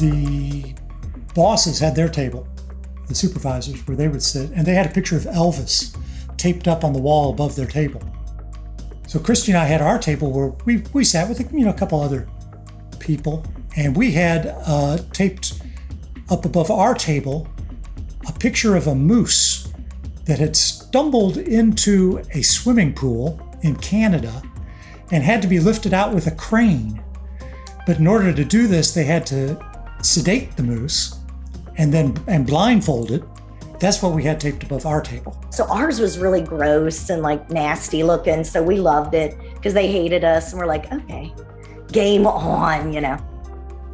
the bosses had their table, the supervisors, where they would sit, and they had a picture of Elvis taped up on the wall above their table. So Christy and I had our table where we sat with a couple other people, and we had taped up above our table a picture of a moose that had stumbled into a swimming pool in Canada and had to be lifted out with a crane. But in order to do this, they had to sedate the moose and blindfold it. That's what we had taped above our table. So ours was really gross and nasty looking. So we loved it because they hated us. And we're like, okay, game on,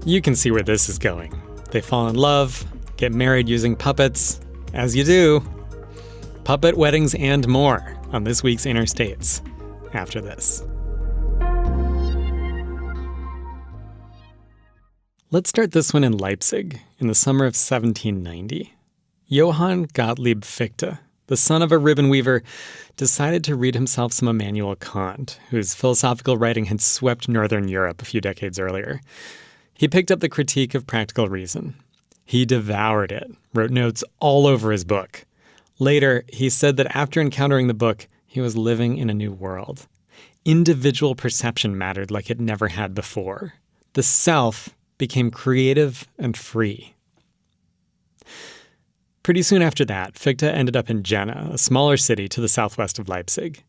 You can see where this is going. They fall in love, get married using puppets, as you do. Puppet weddings and more on this week's Interstates after this. Let's start this one in Leipzig in the summer of 1790. Johann Gottlieb Fichte, the son of a ribbon weaver, decided to read himself some Immanuel Kant, whose philosophical writing had swept Northern Europe a few decades earlier. He picked up the Critique of Practical Reason. He devoured it, wrote notes all over his book. Later, he said that after encountering the book, he was living in a new world. Individual perception mattered like it never had before. The self became creative and free. Pretty soon after that, Fichte ended up in Jena, a smaller city to the southwest of Leipzig.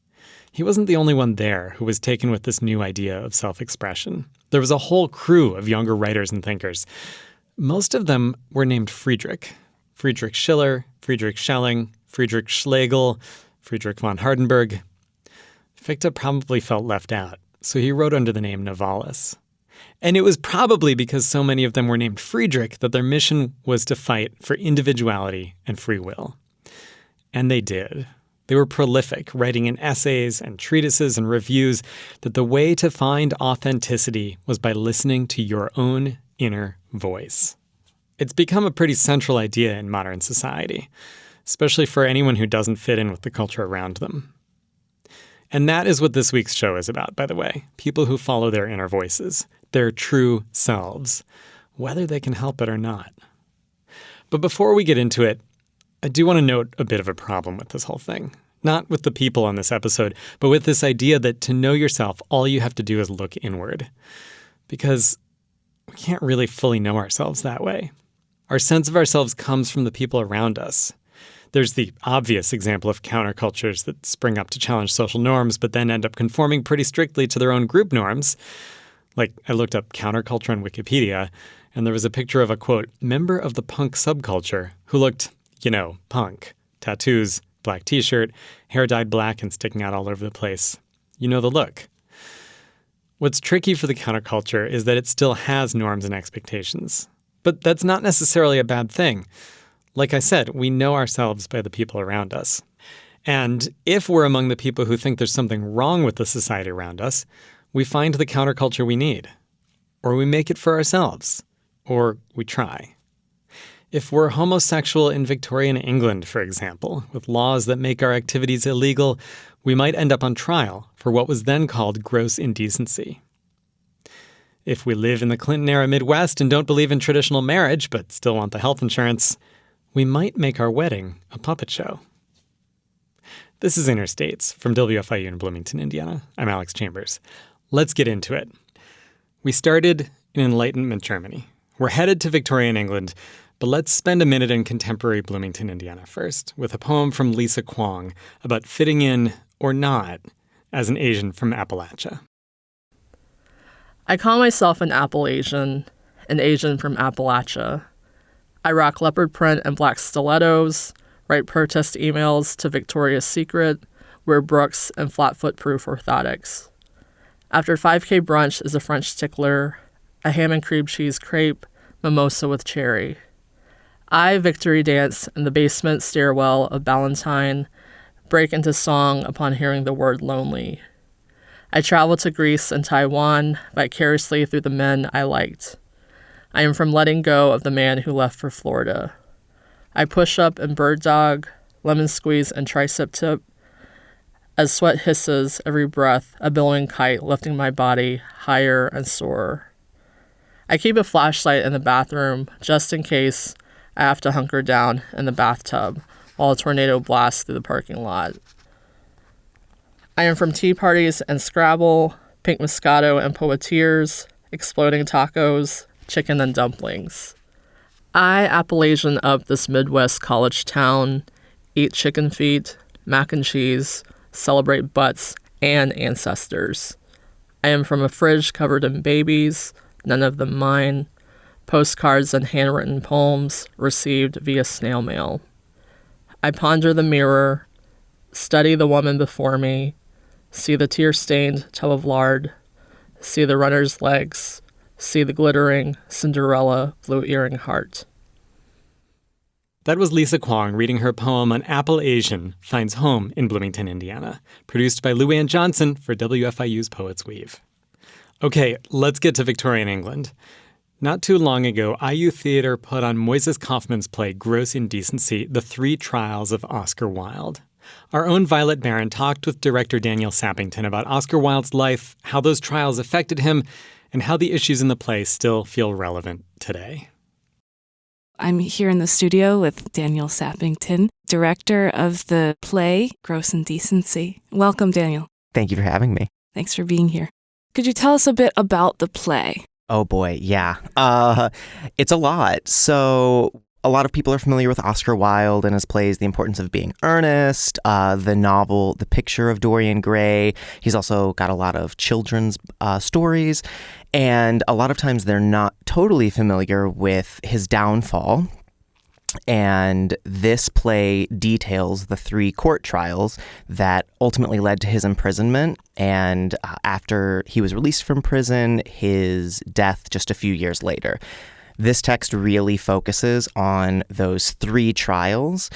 He wasn't the only one there who was taken with this new idea of self-expression. There was a whole crew of younger writers and thinkers. Most of them were named Friedrich. Friedrich Schiller, Friedrich Schelling, Friedrich Schlegel, Friedrich von Hardenberg. Fichte probably felt left out, so he wrote under the name Novalis. And it was probably because so many of them were named Friedrich that their mission was to fight for individuality and free will. And they did. They were prolific, writing in essays and treatises and reviews that the way to find authenticity was by listening to your own inner voice. It's become a pretty central idea in modern society, especially for anyone who doesn't fit in with the culture around them. And that is what this week's show is about, by the way. People who follow their inner voices, their true selves, whether they can help it or not. But before we get into it, I do want to note a bit of a problem with this whole thing. Not with the people on this episode, but with this idea that to know yourself, all you have to do is look inward. Because we can't really fully know ourselves that way. Our sense of ourselves comes from the people around us. There's the obvious example of countercultures that spring up to challenge social norms, but then end up conforming pretty strictly to their own group norms. Like, I looked up counterculture on Wikipedia, and there was a picture of a, quote, member of the punk subculture who looked, punk. Tattoos, black t-shirt, hair dyed black and sticking out all over the place. You know the look. What's tricky for the counterculture is that it still has norms and expectations. But that's not necessarily a bad thing. Like I said, we know ourselves by the people around us. And if we're among the people who think there's something wrong with the society around us, we find the counterculture we need. Or we make it for ourselves. Or we try. If we're homosexual in Victorian England, for example, with laws that make our activities illegal, we might end up on trial for what was then called gross indecency. If we live in the Clinton-era Midwest and don't believe in traditional marriage but still want the health insurance, we might make our wedding a puppet show. This is Interstates from WFIU in Bloomington, Indiana. I'm Alex Chambers. Let's get into it. We started in Enlightenment Germany. We're headed to Victorian England, but let's spend a minute in contemporary Bloomington, Indiana first, with a poem from Lisa Kwong about fitting in, or not, as an Asian from Appalachia. I call myself an Appalachian, an Asian from Appalachia. I rock leopard print and black stilettos, write protest emails to Victoria's Secret, wear Brooks and flat-foot-proof orthotics. After 5K brunch is a French tickler, a ham and cream cheese crepe, mimosa with cherry. I victory dance in the basement stairwell of Ballantine, break into song upon hearing the word lonely. I travel to Greece and Taiwan vicariously through the men I liked. I am from letting go of the man who left for Florida. I push up and bird dog, lemon squeeze and tricep tip. As sweat hisses every breath, a billowing kite lifting my body higher and soarer. I keep a flashlight in the bathroom just in case I have to hunker down in the bathtub while a tornado blasts through the parking lot. I am from tea parties and Scrabble, pink Moscato and Poetiers, exploding tacos, chicken and dumplings. I, Appalachian of this Midwest college town, eat chicken feet, mac and cheese, celebrate butts and ancestors. I am from a fridge covered in babies, none of them mine, postcards and handwritten poems received via snail mail. I ponder the mirror, study the woman before me, see the tear-stained tub of lard, see the runner's legs, see the glittering Cinderella blue earring heart. That was Lisa Kwong reading her poem On Apple Asian Finds Home in Bloomington, Indiana, produced by Lou Ann Johnson for WFIU's Poets Weave. Okay, let's get to Victorian England. Not too long ago, IU Theater put on Moises Kaufman's play Gross Indecency, The Three Trials of Oscar Wilde. Our own Violet Barron talked with director Daniel Sappington about Oscar Wilde's life, how those trials affected him, and how the issues in the play still feel relevant today. I'm here in the studio with Daniel Sappington, director of the play Gross Indecency. Welcome, Daniel. Thank you for having me. Thanks for being here. Could you tell us a bit about the play? Oh boy, yeah. It's a lot. So a lot of people are familiar with Oscar Wilde and his plays The Importance of Being Earnest, the novel The Picture of Dorian Gray. He's also got a lot of children's stories, and a lot of times they're not totally familiar with his downfall. And this play details the 3 court trials that ultimately led to his imprisonment, and after he was released from prison, his death just a few years later. This text really focuses on those 3 trials,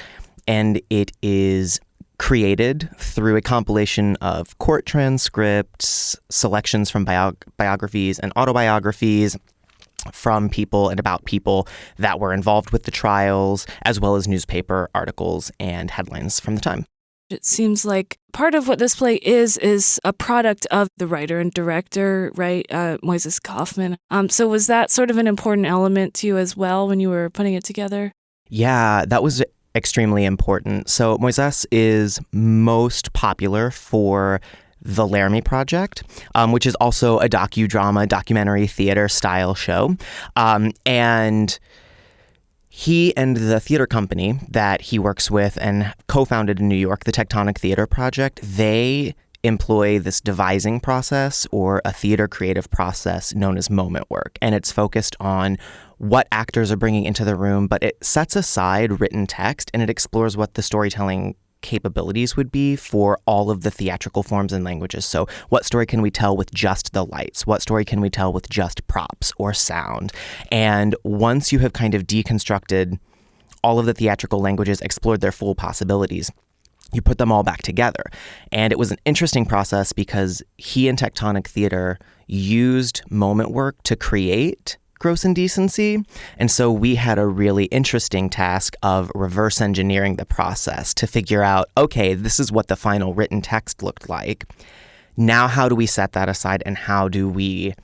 and it is created through a compilation of court transcripts, selections from biographies and autobiographies from people and about people that were involved with the trials, as well as newspaper articles and headlines from the time. It seems like part of what this play is a product of the writer and director, right, Moises Kaufman. So was that sort of an important element to you as well when you were putting it together? Yeah, that was extremely important. So Moises is most popular for The Laramie Project, which is also a documentary theater style show. And he and the theater company that he works with and co-founded in New York, the Tectonic Theater Project, they employ this devising process or a theater creative process known as moment work. And it's focused on what actors are bringing into the room, but it sets aside written text and it explores what the storytelling capabilities would be for all of the theatrical forms and languages. So what story can we tell with just the lights? What story can we tell with just props or sound? And once you have kind of deconstructed all of the theatrical languages, explored their full possibilities, you put them all back together. And it was an interesting process because he and Tectonic Theater used moment work to create Gross Indecency. And so we had a really interesting task of reverse engineering the process to figure out, okay, this is what the final written text looked like. Now, how do we set that aside and how do we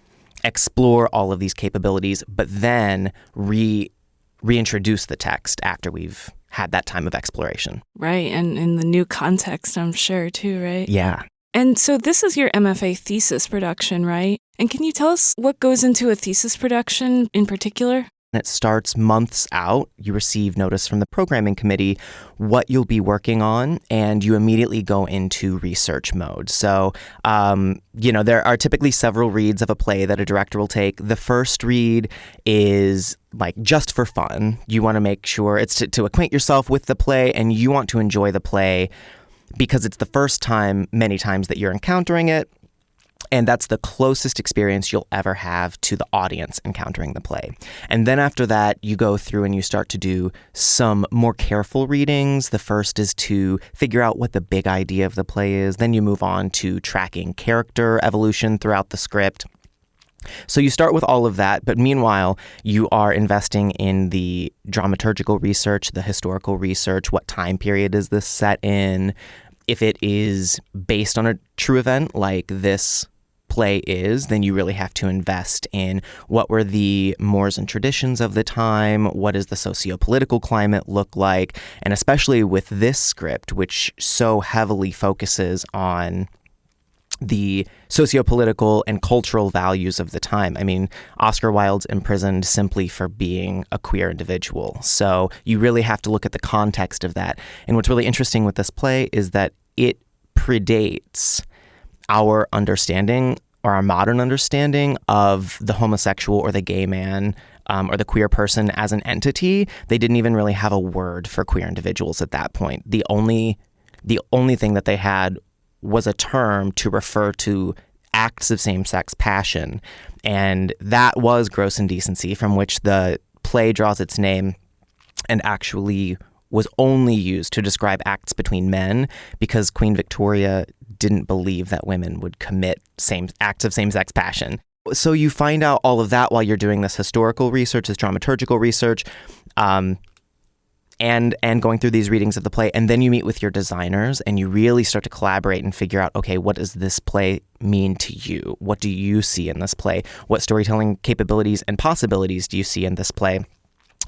explore all of these capabilities, but then reintroduce the text after we've had that time of exploration? Right, and in the new context, I'm sure, too, right? Yeah. And so this is your MFA thesis production, right? And can you tell us what goes into a thesis production in particular? It starts months out. You receive notice from the programming committee what you'll be working on, and you immediately go into research mode. So, there are typically several reads of a play that a director will take. The first read is like just for fun. You want to make sure it's to acquaint yourself with the play, and you want to enjoy the play because it's the first time, many times, that you're encountering it. And that's the closest experience you'll ever have to the audience encountering the play. And then after that, you go through and you start to do some more careful readings. The first is to figure out what the big idea of the play is. Then you move on to tracking character evolution throughout the script. So you start with all of that, but meanwhile, you are investing in the dramaturgical research, the historical research. What time period is this set in? If it is based on a true event like this play is, then you really have to invest in what were the mores and traditions of the time, what does the socio-political climate look like, and especially with this script, which so heavily focuses on the socio-political and cultural values of the time. I mean, Oscar Wilde's imprisoned simply for being a queer individual. So you really have to look at the context of that. And what's really interesting with this play is that it predates our understanding or our modern understanding of the homosexual or the gay man or the queer person as an entity. They didn't even really have a word for queer individuals at that point. The only thing that they had was a term to refer to acts of same-sex passion, and that was gross indecency, from which the play draws its name, and actually was only used to describe acts between men because Queen Victoria didn't believe that women would commit acts of same-sex passion. So you find out all of that while you're doing this historical research, this dramaturgical research, and going through these readings of the play. And then you meet with your designers and you really start to collaborate and figure out, okay, what does this play mean to you? What do you see in this play? What storytelling capabilities and possibilities do you see in this play?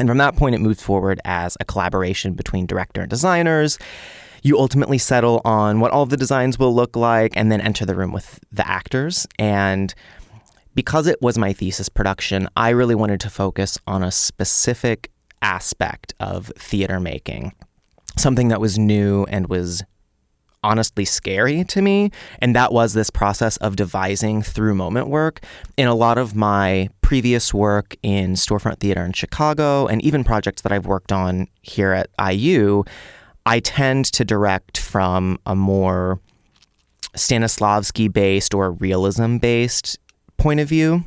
And from that point, it moves forward as a collaboration between director and designers. You ultimately settle on what all of the designs will look like and then enter the room with the actors. And because it was my thesis production, I really wanted to focus on a specific aspect of theater making, something that was new and was honestly scary to me, and that was this process of devising through moment work. In a lot of my previous work in storefront theater in Chicago, and even projects that I've worked on here at IU, I tend to direct from a more Stanislavski-based or realism-based point of view.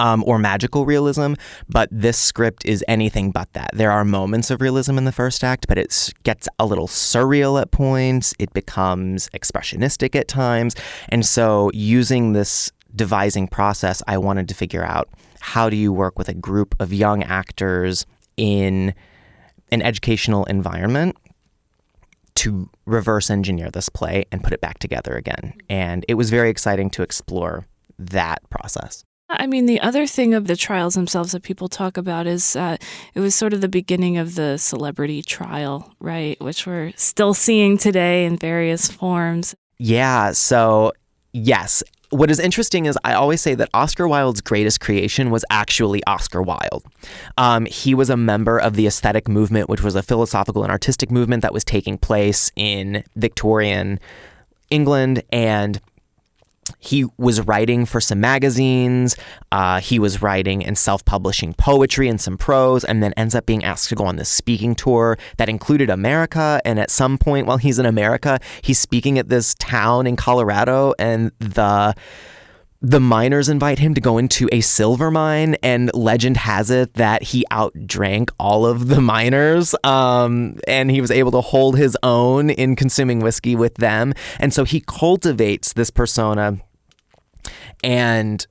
Or magical realism, but this script is anything but that. There are moments of realism in the first act, but it gets a little surreal at points. It becomes expressionistic at times. And so using this devising process, I wanted to figure out, how do you work with a group of young actors in an educational environment to reverse engineer this play and put it back together again. And it was very exciting to explore that process. I mean, the other thing of the trials themselves that people talk about is it was sort of the beginning of the celebrity trial, right? Which we're still seeing today in various forms. Yeah, so yes. What is interesting is I always say that Oscar Wilde's greatest creation was actually Oscar Wilde. He was a member of the aesthetic movement, which was a philosophical and artistic movement that was taking place in Victorian England, and he was writing for some magazines, he was writing and self-publishing poetry and some prose, and then ends up being asked to go on this speaking tour that included America. And at some point while he's in America, he's speaking at this town in Colorado, and the miners invite him to go into a silver mine, and legend has it that he outdrank all of the miners, and he was able to hold his own in consuming whiskey with them. And so he cultivates this persona and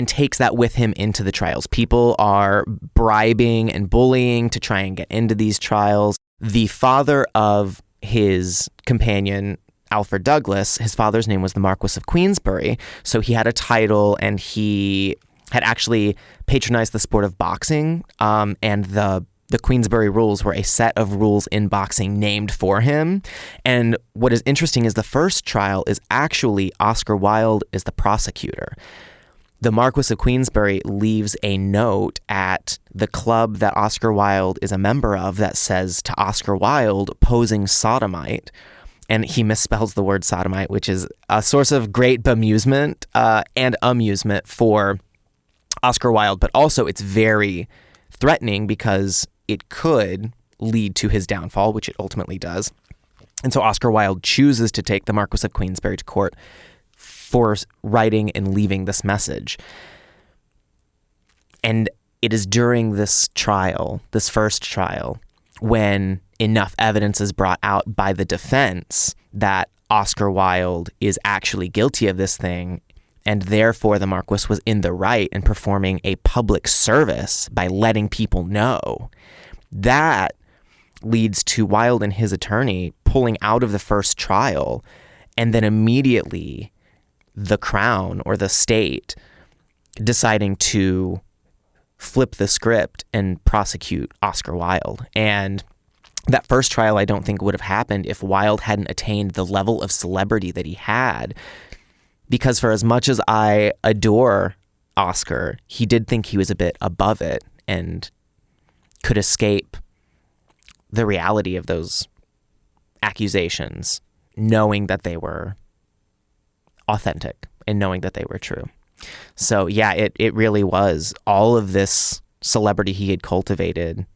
takes that with him into the trials. People are bribing and bullying to try and get into these trials. The father of his companion, Alfred Douglas, his father's name was the Marquis of Queensberry, so he had a title, and he had actually patronized the sport of boxing, and the Queensberry rules were a set of rules in boxing named for him. And what is interesting is the first trial is actually Oscar Wilde is the prosecutor. The Marquis of Queensberry leaves a note at the club that Oscar Wilde is a member of that says to Oscar Wilde, posing sodomite. And he misspells the word sodomite, which is a source of great bemusement and amusement for Oscar Wilde. But also it's very threatening because it could lead to his downfall, which it ultimately does. And so Oscar Wilde chooses to take the Marquis of Queensberry to court for writing and leaving this message. And it is during this trial, this first trial, when enough evidence is brought out by the defense that Oscar Wilde is actually guilty of this thing, and therefore the Marquis was in the right in performing a public service by letting people know. That leads to Wilde and his attorney pulling out of the first trial and then immediately the crown or the state deciding to flip the script and prosecute Oscar Wilde. And that first trial, I don't think would have happened if Wilde hadn't attained the level of celebrity that he had. Because for as much as I adore Oscar, he did think he was a bit above it and could escape the reality of those accusations, knowing that they were authentic and knowing that they were true. So yeah, it really was all of this celebrity he had cultivated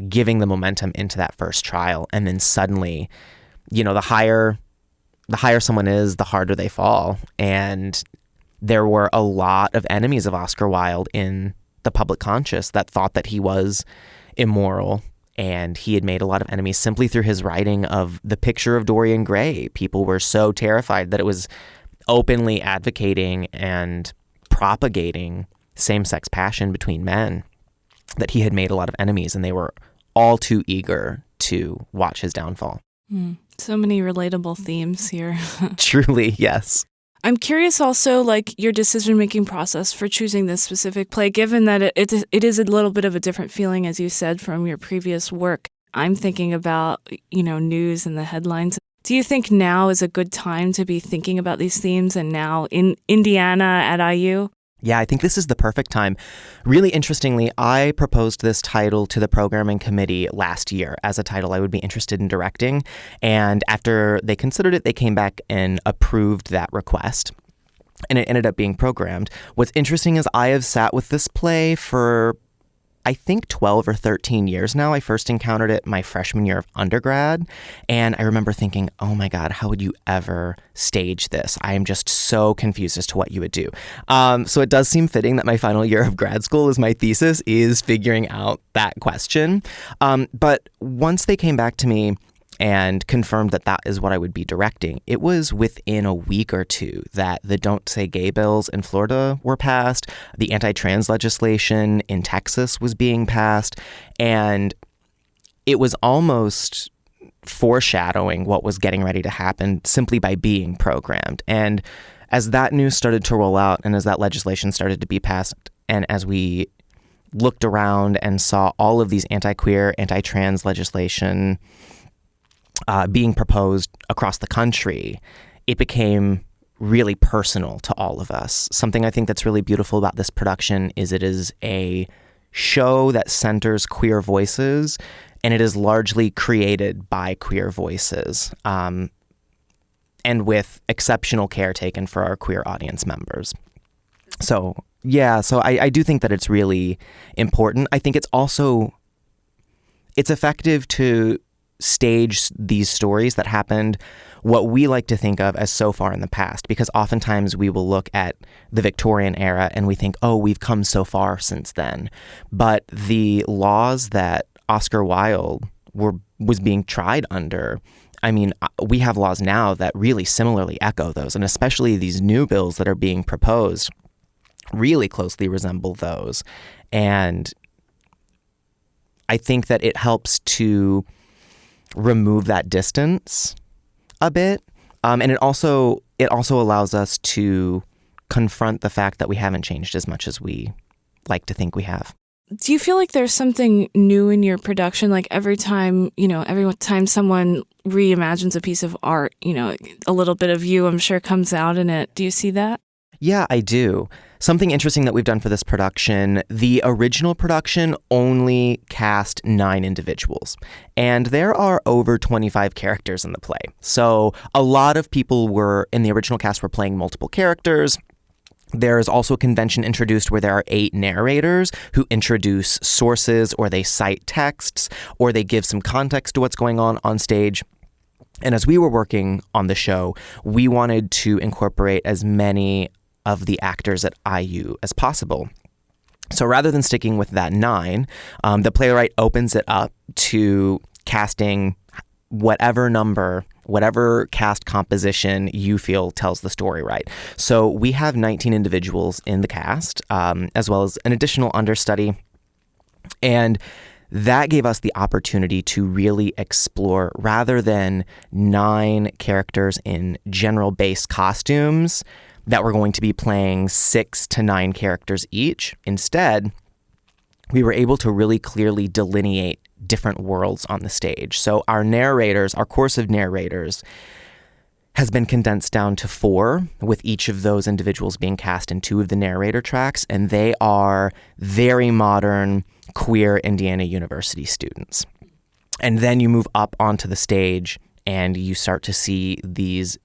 giving the momentum into that first trial. And then suddenly, the higher someone is, the harder they fall. And there were a lot of enemies of Oscar Wilde in the public conscious that thought that he was immoral. And he had made a lot of enemies simply through his writing of The Picture of Dorian Gray. People were so terrified that it was openly advocating and propagating same-sex passion between men that he had made a lot of enemies, and they were all too eager to watch his downfall. So many relatable themes here. Truly, yes. I'm curious also, your decision-making process for choosing this specific play, given that it is a little bit of a different feeling, as you said, from your previous work. I'm thinking about, news and the headlines. Do you think now is a good time to be thinking about these themes, and now in Indiana at IU? Yeah, I think this is the perfect time. Really interestingly, I proposed this title to the programming committee last year as a title I would be interested in directing. And after they considered it, they came back and approved that request. And it ended up being programmed. What's interesting is I have sat with this play for, I think, 12 or 13 years now. I first encountered it my freshman year of undergrad. And I remember thinking, oh my God, how would you ever stage this? I am just so confused as to what you would do. So it does seem fitting that my final year of grad school as my thesis is figuring out that question. But once they came back to me and confirmed that that is what I would be directing, it was within a week or two that the Don't Say Gay bills in Florida were passed, the anti-trans legislation in Texas was being passed, and it was almost foreshadowing what was getting ready to happen simply by being programmed. And as that news started to roll out and as that legislation started to be passed, and as we looked around and saw all of these anti-queer, anti-trans legislation being proposed across the country, it became really personal to all of us. Something I think that's really beautiful about this production is it is a show that centers queer voices, and it is largely created by queer voices, and with exceptional care taken for our queer audience members. So I do think that it's really important. I think it's effective to stage these stories that happened what we like to think of as so far in the past, because oftentimes we will look at the Victorian era and we think, oh, we've come so far since then. But the laws that Oscar Wilde was being tried under, I mean, we have laws now that really similarly echo those, and especially these new bills that are being proposed really closely resemble those. And I think that it helps to remove that distance a bit. And it also allows us to confront the fact that we haven't changed as much as we like to think we have. Do you feel like there's something new in your production? Like every time someone reimagines a piece of art, a little bit of you, I'm sure, comes out in it. Do you see that? Yeah, I do. Something interesting that we've done for this production, the original production only cast 9 individuals, and there are over 25 characters in the play. So a lot of people in the original cast were playing multiple characters. There's also a convention introduced where there are 8 narrators who introduce sources, or they cite texts, or they give some context to what's going on stage. And as we were working on the show, we wanted to incorporate as many of the actors at IU as possible. So rather than sticking with that 9, the playwright opens it up to casting whatever cast composition you feel tells the story right. So we have 19 individuals in the cast, as well as an additional understudy. And that gave us the opportunity to really explore, rather than 9 characters in general base costumes that were going to be playing 6 to 9 characters each. Instead, we were able to really clearly delineate different worlds on the stage. So our course of narrators has been condensed down to 4, with each of those individuals being cast in 2 of the narrator tracks, and they are very modern, queer Indiana University students. And then you move up onto the stage and you start to see these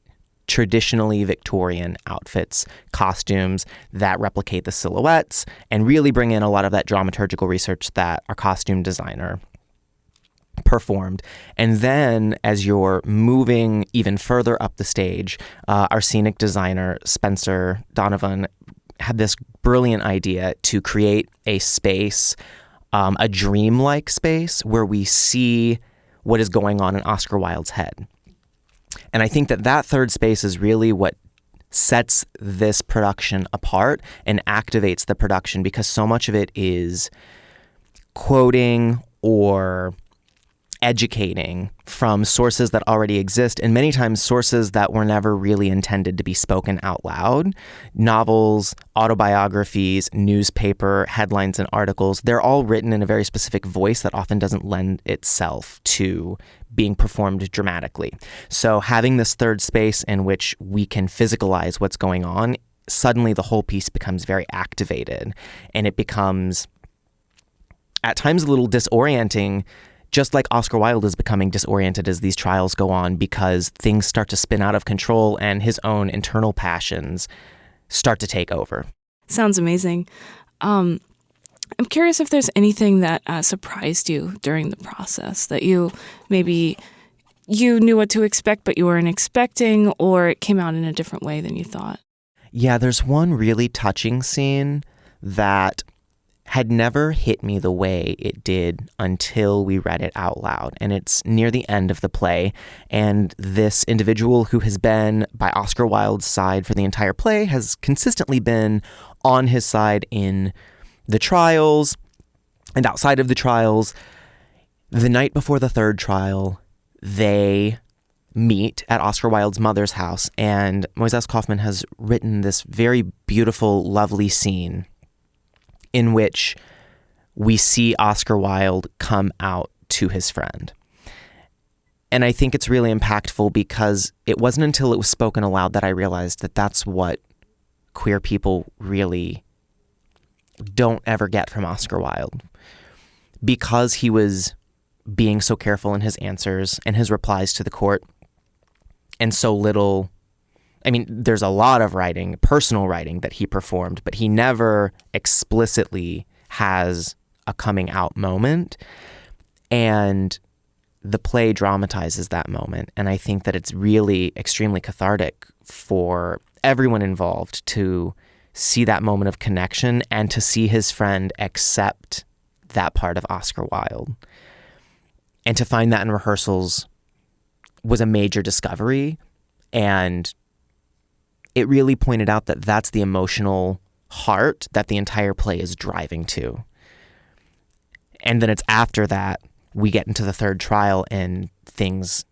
traditionally Victorian outfits, costumes that replicate the silhouettes and really bring in a lot of that dramaturgical research that our costume designer performed. And then as you're moving even further up the stage, our scenic designer, Spencer Donovan, had this brilliant idea to create a space, a dreamlike space where we see what is going on in Oscar Wilde's head. And I think that third space is really what sets this production apart and activates the production, because so much of it is quoting or educating from sources that already exist, and many times sources that were never really intended to be spoken out loud. Novels, autobiographies, newspaper headlines and articles, they're all written in a very specific voice that often doesn't lend itself to being performed dramatically. So having this third space in which we can physicalize what's going on, suddenly the whole piece becomes very activated, and it becomes at times a little disorienting, just like Oscar Wilde is becoming disoriented as these trials go on, because things start to spin out of control and his own internal passions start to take over. Sounds amazing. I'm curious if there's anything that surprised you during the process, that you knew what to expect but you weren't expecting, or it came out in a different way than you thought. Yeah, there's one really touching scene that had never hit me the way it did until we read it out loud. And it's near the end of the play. And this individual who has been by Oscar Wilde's side for the entire play has consistently been on his side in the trials and outside of the trials. The night before the third trial, they meet at Oscar Wilde's mother's house. And Moises Kaufman has written this very beautiful, lovely scene in which we see Oscar Wilde come out to his friend. And I think it's really impactful because it wasn't until it was spoken aloud that I realized that that's what queer people really don't ever get from Oscar Wilde. Because he was being so careful in his answers and his replies to the court, and so little, I mean, there's a lot of writing, personal writing that he performed, but he never explicitly has a coming out moment. And the play dramatizes that moment. And I think that it's really extremely cathartic for everyone involved to see that moment of connection and to see his friend accept that part of Oscar Wilde. And to find that in rehearsals was a major discovery. And it really pointed out that that's the emotional heart that the entire play is driving to. And then it's after that we get into the third trial and things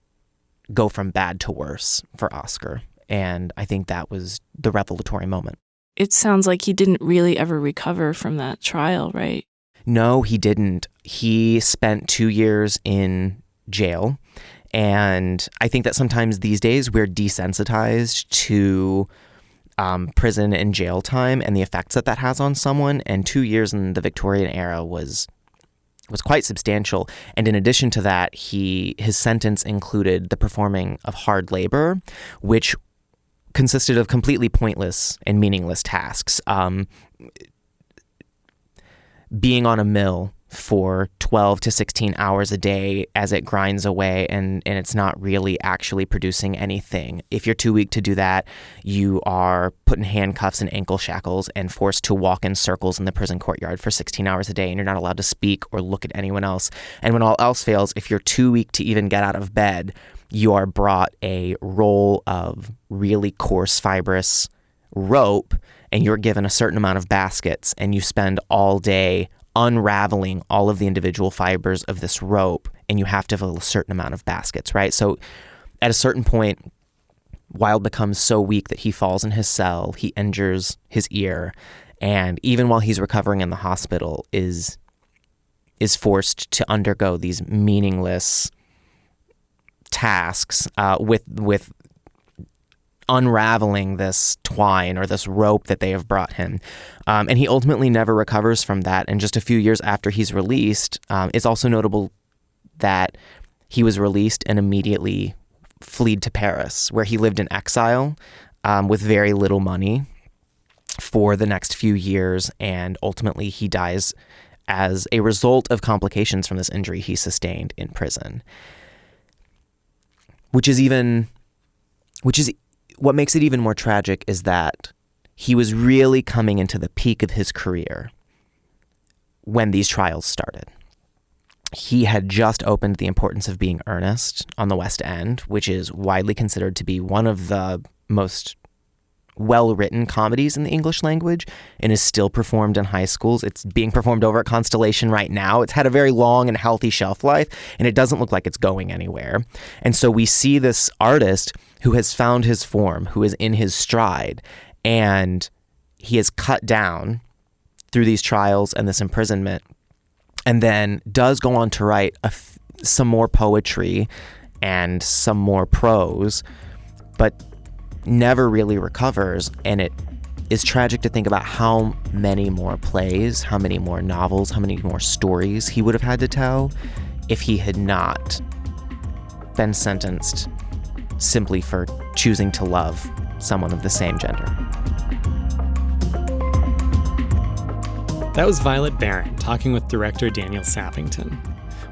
go from bad to worse for Oscar. And I think that was the revelatory moment. It sounds like he didn't really ever recover from that trial, right? No, he didn't. He spent 2 years in jail. And I think that sometimes these days we're desensitized to prison and jail time and the effects that has on someone. And 2 years in the Victorian era was quite substantial. And in addition to that, his sentence included the performing of hard labor, which consisted of completely pointless and meaningless tasks. Being on a mill for 12 to 16 hours a day as it grinds away and it's not really actually producing anything. If you're too weak to do that, you are put in handcuffs and ankle shackles and forced to walk in circles in the prison courtyard for 16 hours a day, and you're not allowed to speak or look at anyone else. And when all else fails, if you're too weak to even get out of bed, you are brought a roll of really coarse fibrous rope, and you're given a certain amount of baskets, and you spend all day unraveling all of the individual fibers of this rope, and you have to fill a certain amount of baskets, right? So at a certain point, Wilde becomes so weak that he falls in his cell, he injures his ear, and even while he's recovering in the hospital is forced to undergo these meaningless tasks with unraveling this twine or this rope that they have brought him. And he ultimately never recovers from that. And just a few years after he's released, it's also notable that he was released and immediately fled to Paris, where he lived in exile with very little money for the next few years. And ultimately he dies as a result of complications from this injury he sustained in prison. Which is what makes it even more tragic is that he was really coming into the peak of his career when these trials started. He had just opened The Importance of Being Earnest on the West End, which is widely considered to be one of the most well-written comedies in the English language and is still performed in high schools. It's being performed over at Constellation right now. It's had a very long and healthy shelf life, and it doesn't look like it's going anywhere. And so we see this artist who has found his form, who is in his stride, and he is cut down through these trials and this imprisonment, and then does go on to write some more poetry and some more prose, but never really recovers. And it is tragic to think about how many more plays, how many more novels, how many more stories he would have had to tell if he had not been sentenced simply for choosing to love someone of the same gender. That was Violet Barron talking with director Daniel Sappington.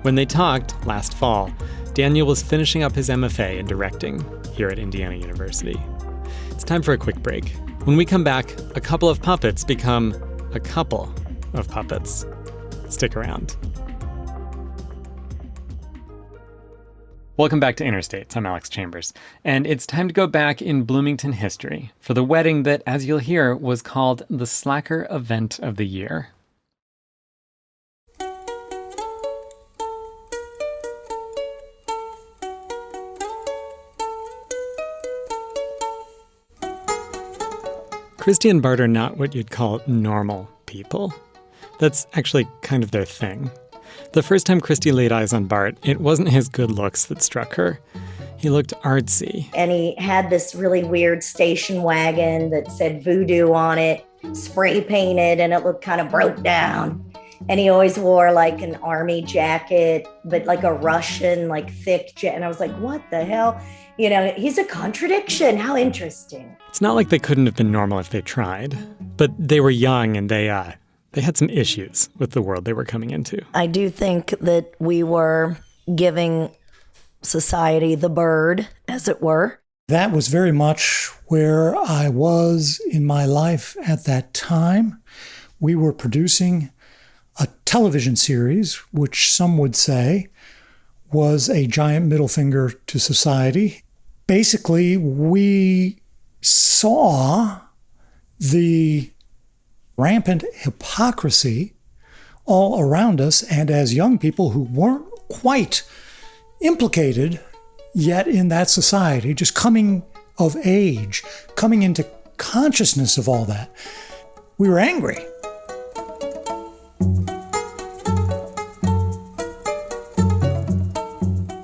When they talked last fall, Daniel was finishing up his MFA in directing here at Indiana University. It's time for a quick break. When we come back, a couple of puppets become a couple of puppets. Stick around. Welcome back to Interstates. I'm Alex Chambers. And it's time to go back in Bloomington history for the wedding that, as you'll hear, was called the Slacker Event of the Year. Christy and Bart are not what you'd call normal people. That's actually kind of their thing. The first time Christy laid eyes on Bart, it wasn't his good looks that struck her. He looked artsy. And he had this really weird station wagon that said voodoo on it, spray painted, and it looked kind of broke down. And he always wore like an army jacket, but like a Russian, like thick jacket. And I was like, what the hell? You know, he's a contradiction. How interesting. It's not like they couldn't have been normal if they tried, but they were young and they had some issues with the world they were coming into. I do think that we were giving society the bird, as it were. That was very much where I was in my life at that time. We were producing a television series, which some would say was a giant middle finger to society. Basically, we saw the rampant hypocrisy all around us, and as young people who weren't quite implicated yet in that society, just coming of age, coming into consciousness of all that, we were angry.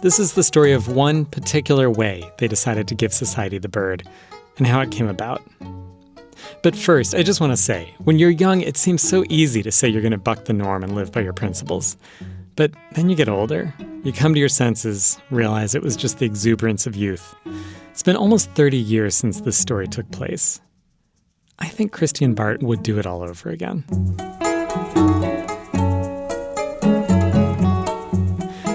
This is the story of one particular way they decided to give society the bird and how it came about. But first, I just want to say, when you're young, it seems so easy to say you're going to buck the norm and live by your principles. But then you get older, you come to your senses, realize it was just the exuberance of youth. It's been almost 30 years since this story took place. I think Christy and Bart would do it all over again.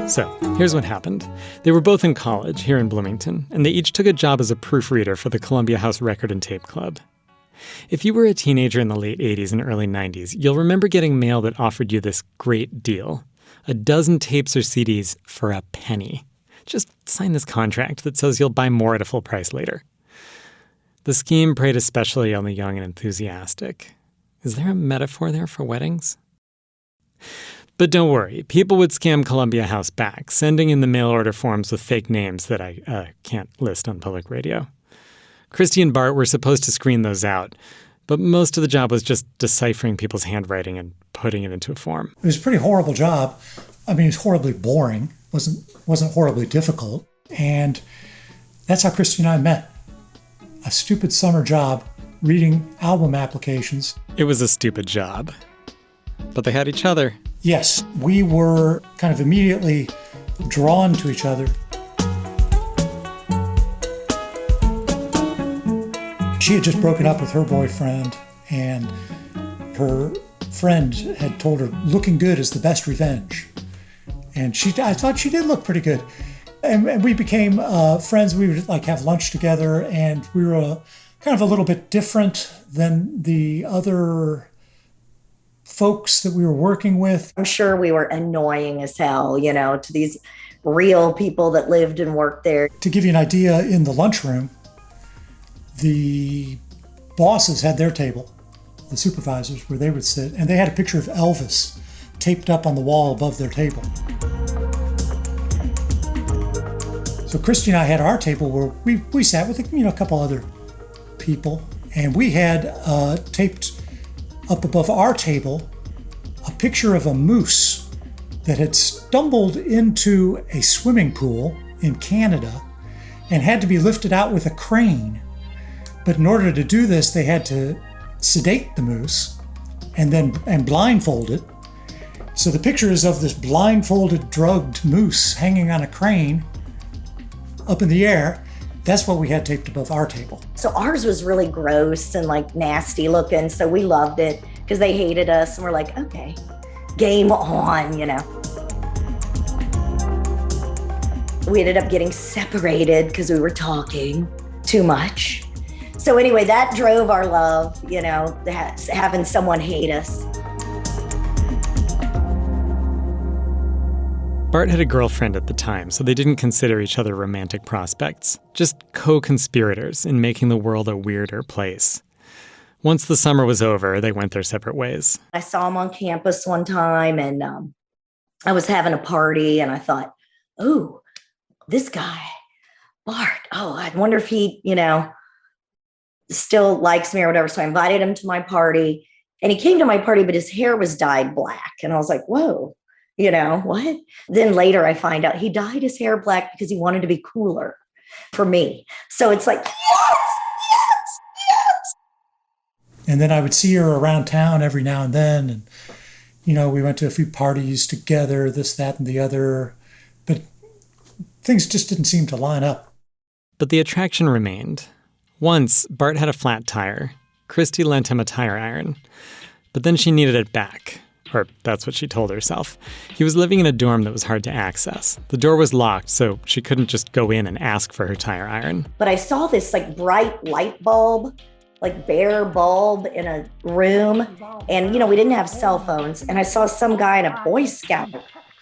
So, here's what happened. They were both in college here in Bloomington, and they each took a job as a proofreader for the Columbia House Record and Tape Club. If you were a teenager in the late 80s and early 90s, you'll remember getting mail that offered you this great deal. 12 tapes or CDs for a penny. Just sign this contract that says you'll buy more at a full price later. The scheme preyed especially on the young and enthusiastic. Is there a metaphor there for weddings? But don't worry, people would scam Columbia House back, sending in the mail order forms with fake names that I can't list on public radio. Christy and Bart were supposed to screen those out, but most of the job was just deciphering people's handwriting and putting it into a form. It was a pretty horrible job. I mean, it was horribly boring. Wasn't horribly difficult. And that's how Christy and I met. A stupid summer job reading album applications. It was a stupid job. But they had each other. Yes, we were kind of immediately drawn to each other. She had just broken up with her boyfriend, and her friend had told her looking good is the best revenge. And I thought she did look pretty good. And we became friends. We would like have lunch together, and we were kind of a little bit different than the other folks that we were working with. I'm sure we were annoying as hell, to these real people that lived and worked there. To give you an idea, in the lunchroom, the bosses had their table, the supervisors, where they would sit, and they had a picture of Elvis taped up on the wall above their table. So Christy and I had our table where we sat with a couple other people, and we had taped up above our table a picture of a moose that had stumbled into a swimming pool in Canada and had to be lifted out with a crane. But in order to do this, they had to sedate the moose and blindfold it. So the picture is of this blindfolded, drugged moose hanging on a crane up in the air. That's what we had taped above our table. So ours was really gross and nasty looking. So we loved it because they hated us. And we're like, okay, game on, We ended up getting separated because we were talking too much. So anyway, that drove our love, having someone hate us. Bart had a girlfriend at the time, so they didn't consider each other romantic prospects, just co-conspirators in making the world a weirder place. Once the summer was over, they went their separate ways. I saw him on campus one time, and I was having a party, and I thought, oh, this guy, Bart, I wonder if he, still likes me or whatever. So I invited him to my party, and he came to my party, but his hair was dyed black. And I was like, whoa. What? Then later I find out he dyed his hair black because he wanted to be cooler for me. So it's like, yes. And then I would see her around town every now and then. And, we went to a few parties together, this, that, and the other. But things just didn't seem to line up. But the attraction remained. Once, Bart had a flat tire. Christy lent him a tire iron. But then she needed it back. Or that's what she told herself. He was living in a dorm that was hard to access. The door was locked, so she couldn't just go in and ask for her tire iron. But I saw this bright light bulb, bare bulb in a room. And, we didn't have cell phones. And I saw some guy in a Boy Scout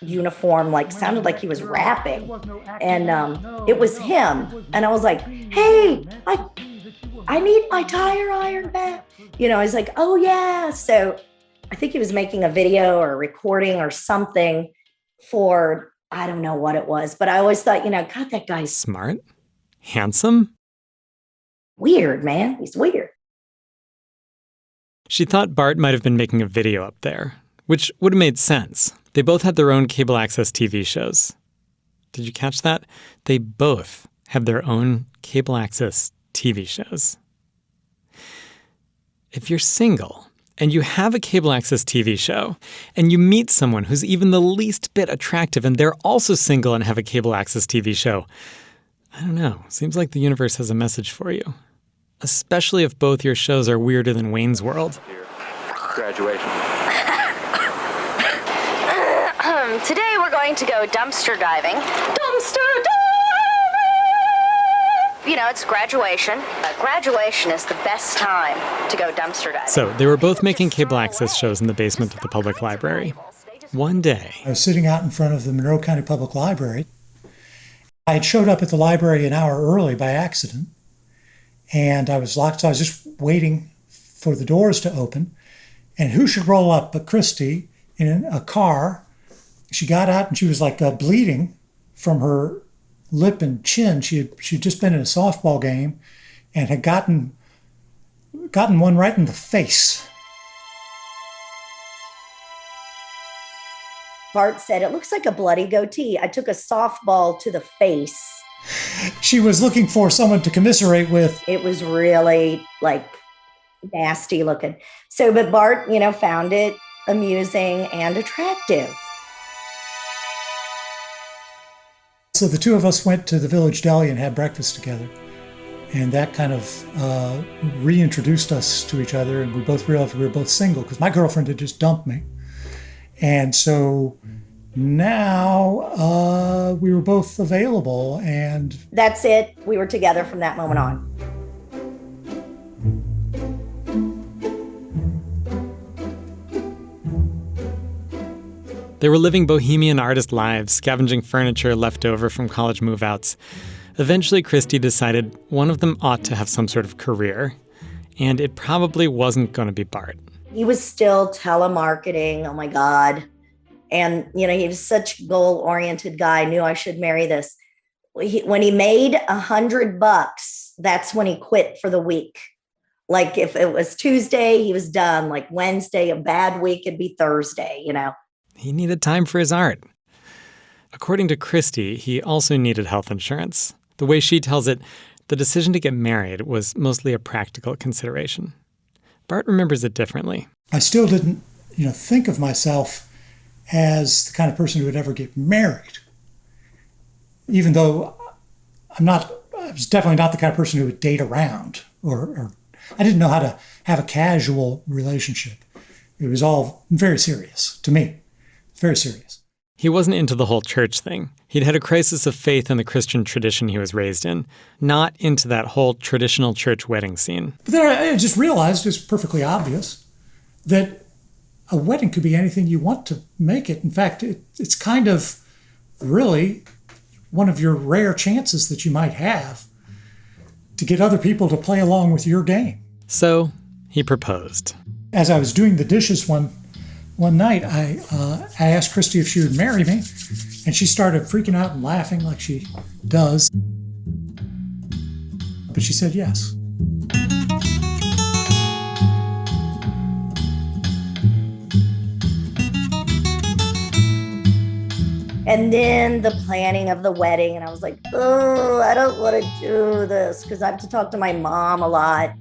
uniform, sounded like he was rapping. And it was him. And I was like, hey, I need my tire iron back. I was like, oh yeah. So I think he was making a video or a recording or something for, I don't know what it was, but I always thought, God, that guy's smart, handsome, weird, man. He's weird. She thought Bart might have been making a video up there, which would have made sense. They both had their own cable access TV shows. Did you catch that? They both have their own cable access TV shows. If you're single and you have a cable access TV show, and you meet someone who's even the least bit attractive, and they're also single and have a cable access TV show, I don't know, seems like the universe has a message for you. Especially if both your shows are weirder than Wayne's World. Graduation. Today we're going to go dumpster diving. Dumpster diving! It's graduation. Graduation is the best time to go dumpster diving. So they were both making cable access shows in the basement of the public library. One day, I was sitting out in front of the Monroe County Public Library. I had showed up at the library an hour early by accident, and I was locked, so I was just waiting for the doors to open. And who should roll up but Christy in a car. She got out and she was like bleeding from her lip and chin. She'd just been in a softball game and had gotten one right in the face. Bart said, "It looks like a bloody goatee. I took a softball to the face." She was looking for someone to commiserate with. It was really like nasty looking. So, but Bart, found it amusing and attractive. So the two of us went to the village deli and had breakfast together. And that kind of reintroduced us to each other. And we both realized we were both single because my girlfriend had just dumped me. And so now we were both available, and that's it. We were together from that moment on. They were living bohemian artist lives, scavenging furniture left over from college move-outs. Eventually, Christy decided one of them ought to have some sort of career, and it probably wasn't going to be Bart. He was still telemarketing, oh my God. And, he was such a goal-oriented guy. I knew I should marry this. When he made $100, that's when he quit for the week. Like if it was Tuesday, he was done. Like Wednesday, a bad week, it'd be Thursday, He needed time for his art. According to Christy, he also needed health insurance. The way she tells it, the decision to get married was mostly a practical consideration. Bart remembers it differently. I still didn't, think of myself as the kind of person who would ever get married. Even though I was definitely not the kind of person who would date around, or I didn't know how to have a casual relationship. It was all very serious to me, very serious. He wasn't into the whole church thing. He'd had a crisis of faith in the Christian tradition he was raised in, not into that whole traditional church wedding scene. But then I just realized, it's perfectly obvious, that a wedding could be anything you want to make it. In fact, it's kind of really one of your rare chances that you might have to get other people to play along with your game. So he proposed. As I was doing the dishes one night, I asked Christy if she would marry me, and she started freaking out and laughing like she does. But she said yes. And then the planning of the wedding, and I was like, oh, I don't want to do this because I have to talk to my mom a lot.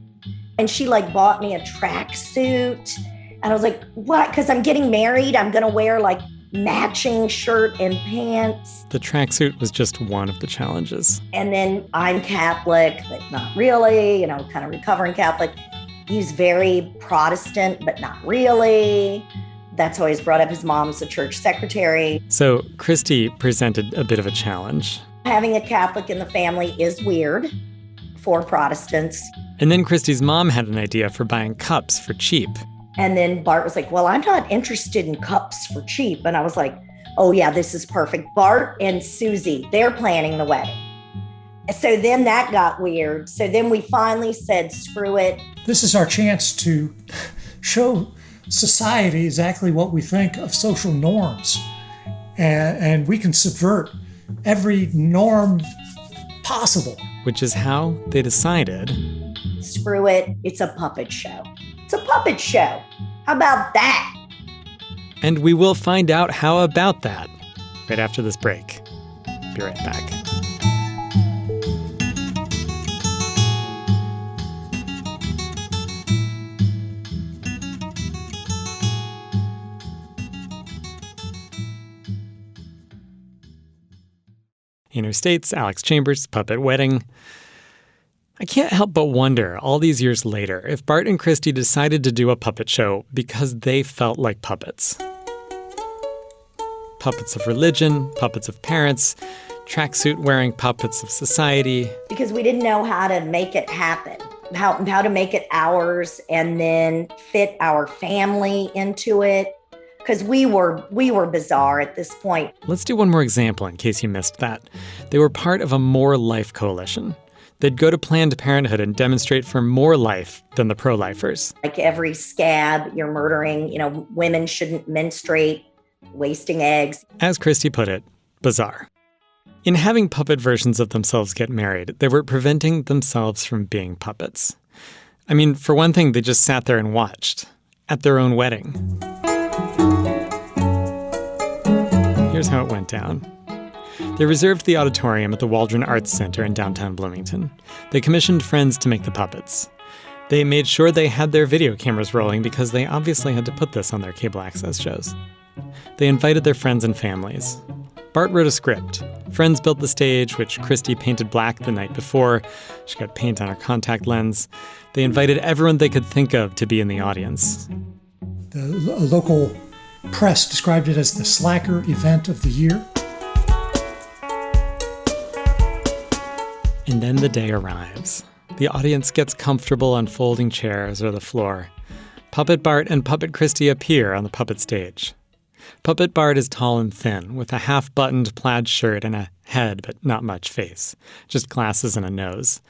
And she bought me a tracksuit. And I was like, what? Because I'm getting married. I'm going to wear matching shirt and pants. The tracksuit was just one of the challenges. And then I'm Catholic, but not really, kind of recovering Catholic. He's very Protestant, but not really. That's always brought up. His mom's a church secretary. So Christy presented a bit of a challenge. Having a Catholic in the family is weird for Protestants. And then Christy's mom had an idea for buying cups for cheap. And then Bart was like, well, I'm not interested in cups for cheap. And I was like, oh yeah, this is perfect. Bart and Susie, they're planning the wedding. So then that got weird. So then we finally said, screw it. This is our chance to show society exactly what we think of social norms. And we can subvert every norm possible. Which is how they decided. Screw it. It's a puppet show. It's a puppet show. How about that? And we will find out how about that right after this break. Be right back. Inner States, Alex Chambers, Puppet Wedding. I can't help but wonder, all these years later, if Bart and Christy decided to do a puppet show because they felt like puppets. Puppets of religion, puppets of parents, tracksuit-wearing puppets of society. Because we didn't know how to make it happen, how to make it ours and then fit our family into it. Because we were bizarre at this point. Let's do one more example in case you missed that. They were part of a More Life coalition. They'd go to Planned Parenthood and demonstrate for more life than the pro-lifers. Like every scab, you're murdering, women shouldn't menstruate, wasting eggs. As Christie put it, bizarre. In having puppet versions of themselves get married, they were preventing themselves from being puppets. I mean, for one thing, they just sat there and watched at their own wedding. Here's how it went down. They reserved the auditorium at the Waldron Arts Center in downtown Bloomington. They commissioned friends to make the puppets. They made sure they had their video cameras rolling because they obviously had to put this on their cable access shows. They invited their friends and families. Bart wrote a script. Friends built the stage, which Christie painted black the night before. She got paint on her contact lens. They invited everyone they could think of to be in the audience. The local press described it as the slacker event of the year. And then the day arrives. The audience gets comfortable on folding chairs or the floor. Puppet Bart and Puppet Christie appear on the puppet stage. Puppet Bart is tall and thin, with a half-buttoned plaid shirt and a head but not much face, just glasses and a nose.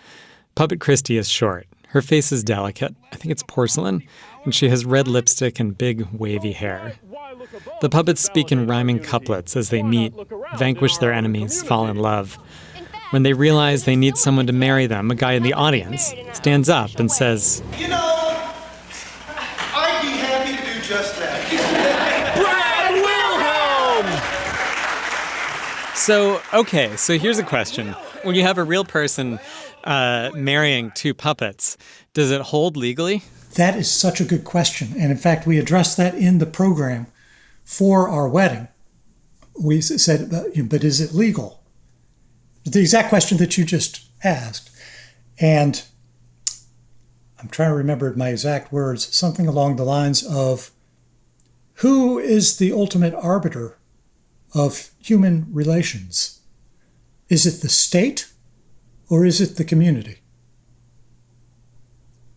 Puppet Christie is short. Her face is delicate, I think it's porcelain, and she has red lipstick and big wavy hair. The puppets speak in rhyming couplets as they meet, vanquish their enemies, fall in love. When they realize they need someone to marry them, a guy in the audience stands up and says, "You know, I'd be happy to do just that." So here's a question. When you have a real person marrying two puppets, does it hold legally? That is such a good question. And in fact, we addressed that in the program for our wedding. We said, but is it legal? The exact question that you just asked. And I'm trying to remember my exact words, something along the lines of, who is the ultimate arbiter of human relations? Is it the state or is it the community?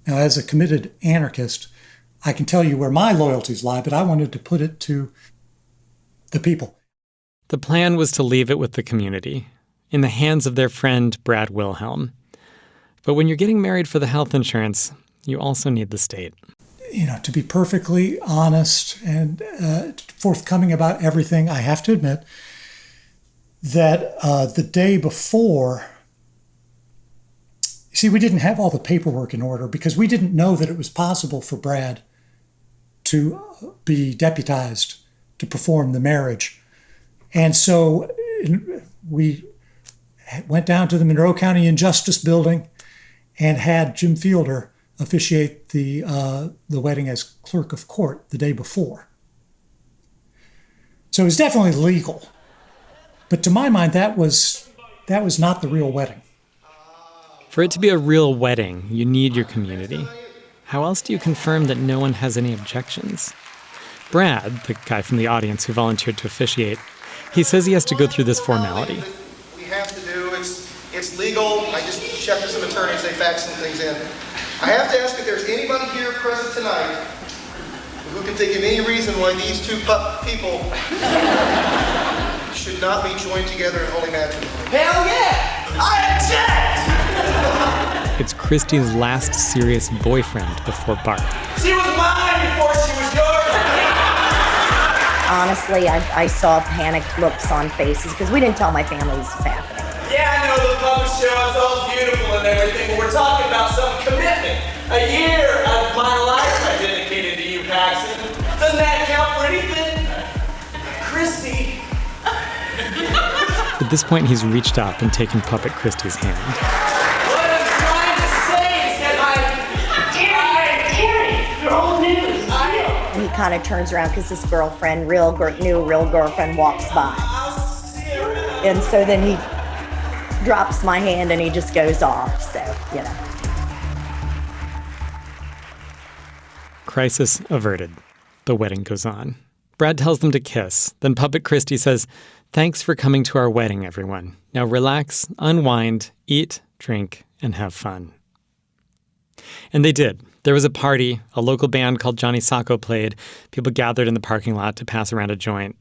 Now, as a committed anarchist, I can tell you where my loyalties lie, but I wanted to put it to the people. The plan was to leave it with the community, in the hands of their friend Brad Wilhelm. But when you're getting married for the health insurance, you also need the state. To be perfectly honest and forthcoming about everything, I have to admit that the day before, we didn't have all the paperwork in order because we didn't know that it was possible for Brad to be deputized to perform the marriage. And so we went down to the Monroe County Injustice Building and had Jim Fielder officiate the wedding as clerk of court the day before. So it was definitely legal. But to my mind, that was not the real wedding. For it to be a real wedding, you need your community. How else do you confirm that no one has any objections? Brad, the guy from the audience who volunteered to officiate, he says he has to go through this formality. We have to do, it's legal. I just checked with some attorneys, they faxed some things in. I have to ask if there's anybody here present tonight who can think of any reason why these two people should not be joined together in holy matrimony. Hell yeah! I object! It's Christie's last serious boyfriend before Bart. She was mine before she was yours! Honestly, I saw panicked looks on faces because we didn't tell my family this was happening. Yeah, I know the puppet show is all beautiful and everything, but we're talking about some commitment. A year of my life I dedicated to you, Paxton. Doesn't that count for anything? Christy. At this point, he's reached up and taken Puppet Christie's hand. What I'm trying to say is that Terry, you're old news. And he kind of turns around because his girlfriend, new real girlfriend, walks by. And so then he drops my hand and he just goes off. So, Crisis averted. The wedding goes on. Brad tells them to kiss. Then Puppet Christie says, "Thanks for coming to our wedding, everyone. Now relax, unwind, eat, drink, and have fun." And they did. There was a party. A local band called Johnny Sacco played. People gathered in the parking lot to pass around a joint.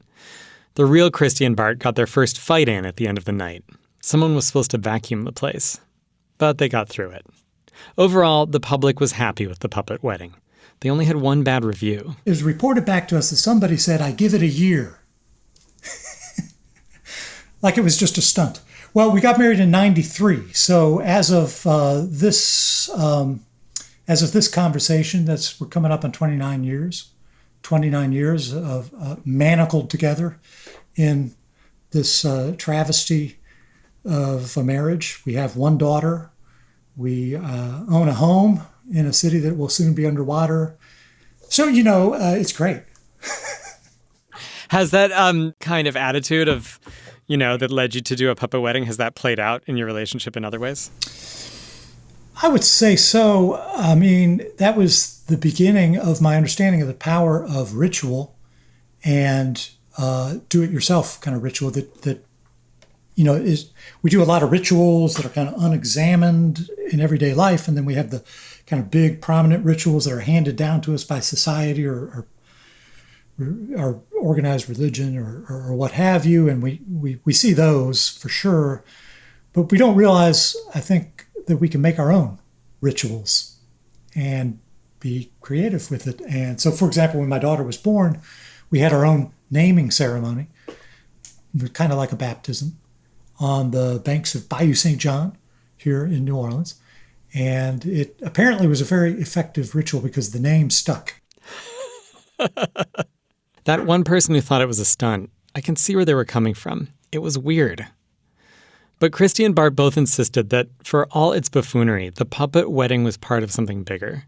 The real Christie and Bart got their first fight in at the end of the night. Someone was supposed to vacuum the place. but they got through it. Overall, the public was happy with the puppet wedding. They only had one bad review. It was reported back to us that somebody said, "I give it a year." Like it was just a stunt. Well, we got married in 93. So as of this conversation, we're coming up on 29 years. 29 years of manacled together in this travesty of a marriage. We have one daughter. We own a home in a city that will soon be underwater. So, it's great. Has that kind of attitude of, that led you to do a puppet wedding, has that played out in your relationship in other ways? I would say so. I mean, that was the beginning of my understanding of the power of ritual and do-it-yourself kind of ritual that we do a lot of rituals that are kind of unexamined in everyday life, and then we have the kind of big prominent rituals that are handed down to us by society or organized religion or what have you, and we see those for sure, but we don't realize, I think, that we can make our own rituals and be creative with it. And so, for example, when my daughter was born, we had our own naming ceremony, kind of like a baptism, on the banks of Bayou St. John here in New Orleans. And it apparently was a very effective ritual because the name stuck. That one person who thought it was a stunt, I can see where they were coming from. It was weird. But Christy and Bart both insisted that for all its buffoonery, the puppet wedding was part of something bigger.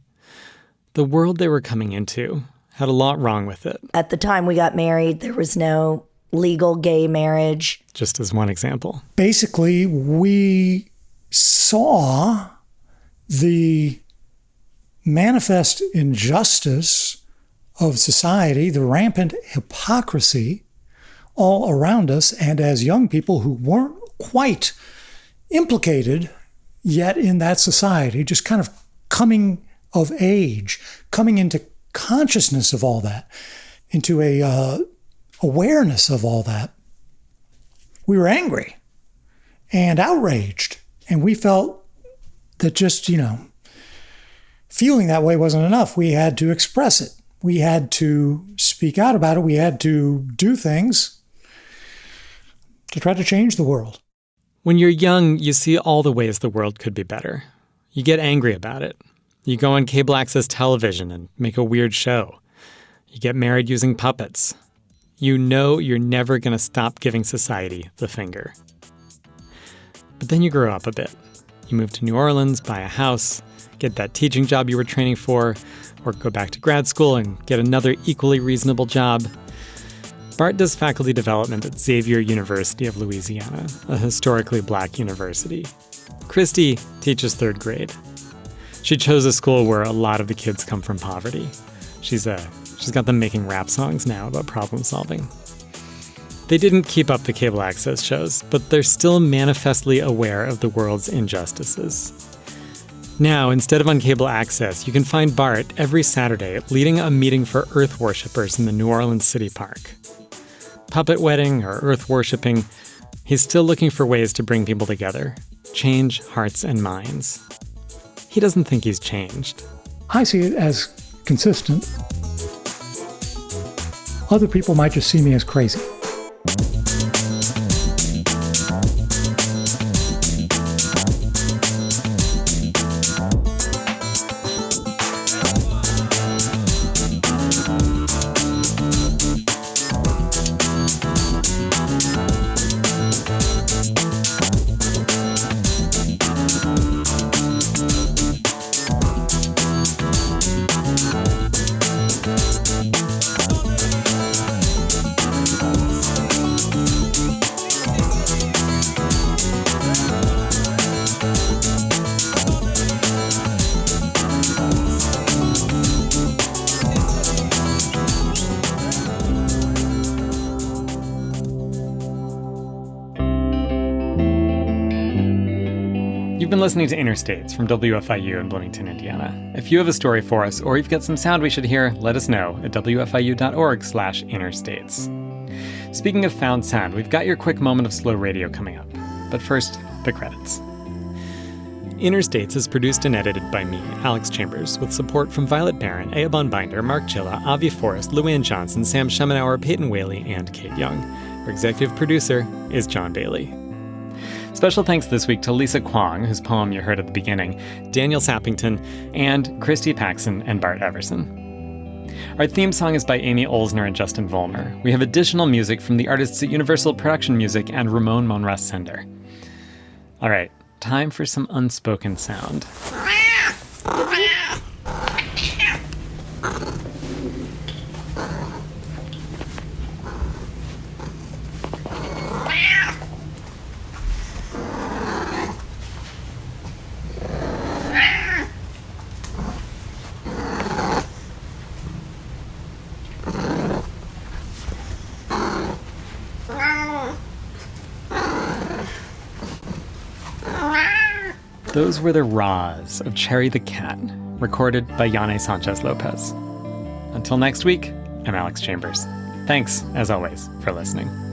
The world they were coming into had a lot wrong with it. At the time we got married, there was no legal gay marriage. Just as one example. Basically, we saw the manifest injustice of society, the rampant hypocrisy all around us, and as young people who weren't quite implicated yet in that society, just kind of coming of age, coming into consciousness of all that, into a awareness of all that, we were angry and outraged. And we felt that just, feeling that way wasn't enough. We had to express it. We had to speak out about it. We had to do things to try to change the world. When you're young, you see all the ways the world could be better. You get angry about it. You go on cable access television and make a weird show. You get married using puppets. You know you're never going to stop giving society the finger. But then you grow up a bit. You move to New Orleans, buy a house, get that teaching job you were training for, or go back to grad school and get another equally reasonable job. Bart does faculty development at Xavier University of Louisiana, a historically black university. Christy teaches third grade. She chose a school where a lot of the kids come from poverty. She's got them making rap songs now about problem solving. They didn't keep up the cable access shows, but they're still manifestly aware of the world's injustices. Now, instead of on cable access, you can find Bart every Saturday leading a meeting for Earth worshippers in the New Orleans City Park. Puppet wedding or Earth worshipping, he's still looking for ways to bring people together, change hearts and minds. He doesn't think he's changed. I see it as consistent. Other people might just see me as crazy. You've been listening to Interstates from WFIU in Bloomington, Indiana. If you have a story for us, or you've got some sound we should hear, let us know at wfiu.org/interstates. Speaking of found sound, we've got your quick moment of slow radio coming up. But first, the credits. Interstates is produced and edited by me, Alex Chambers, with support from Violet Barron, Eobon Binder, Mark Chilla, Avi Forrest, Luann Johnson, Sam Schemenauer, Peyton Whaley, and Kate Young. Our executive producer is John Bailey. Special thanks this week to Lisa Kwong, whose poem you heard at the beginning, Daniel Sappington, and Christy Paxson and Bart Everson. Our theme song is by Amy Olsner and Justin Vollmer. We have additional music from the artists at Universal Production Music and Ramon Monras Sender. All right, time for some unspoken sound. Those were the Raws of Cherry the Cat, recorded by Yane Sanchez Lopez. Until next week, I'm Alex Chambers. Thanks, as always, for listening.